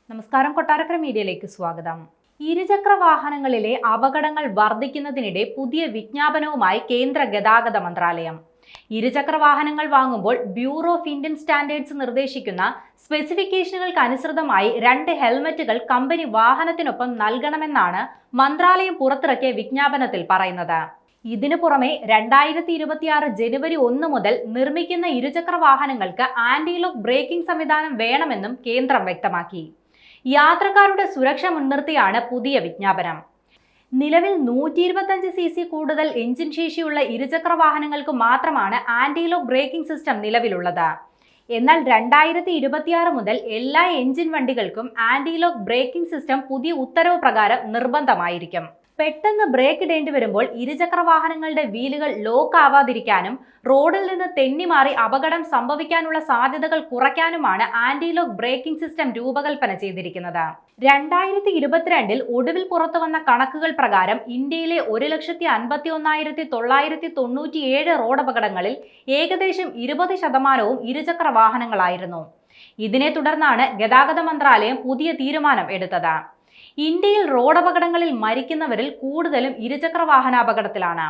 നമസ്കാരം, കൊട്ടാരക്കര മീഡിയയിലേക്ക് സ്വാഗതം. ഇരുചക്ര വാഹനങ്ങളിലെ അപകടങ്ങൾ വർദ്ധിക്കുന്നതിനിടെ പുതിയ വിജ്ഞാപനവുമായി കേന്ദ്ര ഗതാഗത മന്ത്രാലയം. ഇരുചക്ര വാഹനങ്ങൾ വാങ്ങുമ്പോൾ ബ്യൂറോ ഓഫ് ഇന്ത്യൻ സ്റ്റാൻഡേർഡ്സ് നിർദ്ദേശിക്കുന്ന സ്പെസിഫിക്കേഷനുകൾക്ക് അനുസൃതമായി 2 ഹെൽമറ്റുകൾ കമ്പനി വാഹനത്തിനൊപ്പം നൽകണമെന്നാണ് മന്ത്രാലയം പുറത്തിറക്കിയ വിജ്ഞാപനത്തിൽ പറയുന്നത്. ഇതിനു പുറമെ 2026 ജനുവരി 1 മുതൽ നിർമ്മിക്കുന്ന ഇരുചക്ര വാഹനങ്ങൾക്ക് ആന്റി ലോക്ക് ബ്രേക്കിംഗ് സംവിധാനം വേണമെന്നും കേന്ദ്രം വ്യക്തമാക്കി. യാത്രക്കാരുടെ സുരക്ഷ മുൻനിർത്തിയാണ് പുതിയ വിജ്ഞാപനം. നിലവിൽ 125 cc കൂടുതൽ എഞ്ചിൻ ശേഷിയുള്ള ഇരുചക്ര വാഹനങ്ങൾക്ക് മാത്രമാണ് ആന്റി ലോക്ക് ബ്രേക്കിംഗ് സിസ്റ്റം നിലവിലുള്ളത്. എന്നാൽ 2026 മുതൽ എല്ലാ എഞ്ചിൻ വണ്ടികൾക്കും ആന്റി ലോക്ക് ബ്രേക്കിംഗ് സിസ്റ്റം പുതിയ ഉത്തരവ് പ്രകാരം നിർബന്ധമായിരിക്കും. പെട്ടെന്ന് ബ്രേക്ക് ഇടേണ്ടി വരുമ്പോൾ ഇരുചക്ര വാഹനങ്ങളുടെ വീലുകൾ ലോക്ക് ആവാതിരിക്കാനും റോഡിൽ നിന്ന് തെന്നിമാറി അപകടം സംഭവിക്കാനുള്ള സാധ്യതകൾ കുറയ്ക്കാനുമാണ് ആന്റി ലോക്ക് ബ്രേക്കിംഗ് സിസ്റ്റം രൂപകൽപ്പന ചെയ്തിരിക്കുന്നത്. 2022 ഒടുവിൽ പുറത്തുവന്ന കണക്കുകൾ പ്രകാരം ഇന്ത്യയിലെ 1,51,997 റോഡപകടങ്ങളിൽ ഏകദേശം 20% ഇരുചക്ര വാഹനങ്ങളായിരുന്നു. ഇതിനെ തുടർന്നാണ് ഗതാഗത മന്ത്രാലയം പുതിയ തീരുമാനം എടുത്തത്. ഇന്ത്യയിൽ റോഡപകടങ്ങളിൽ മരിക്കുന്നവരിൽ കൂടുതലും ഇരുചക്ര വാഹനാപകടത്തിലാണ്.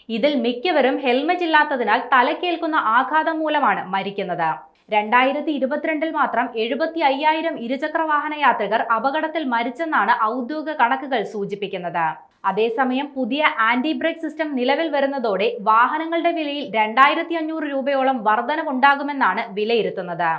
ഇതിൽ മിക്കവരും ഹെൽമറ്റ് ഇല്ലാത്തതിനാൽ തലക്കേൽക്കുന്ന ആഘാതം മൂലമാണ് മരിക്കുന്നത്. 2022 മാത്രം 75,000 ഇരുചക്ര വാഹന യാത്രികർ അപകടത്തിൽ മരിച്ചെന്നാണ് ഔദ്യോഗിക കണക്കുകൾ സൂചിപ്പിക്കുന്നത്. അതേസമയം പുതിയ ആന്റി ബ്രേക്ക് സിസ്റ്റം നിലവിൽ വരുന്നതോടെ വാഹനങ്ങളുടെ വിലയിൽ 2,500 രൂപയോളം വർധനവുണ്ടാകുമെന്നാണ് വിലയിരുത്തുന്നത്.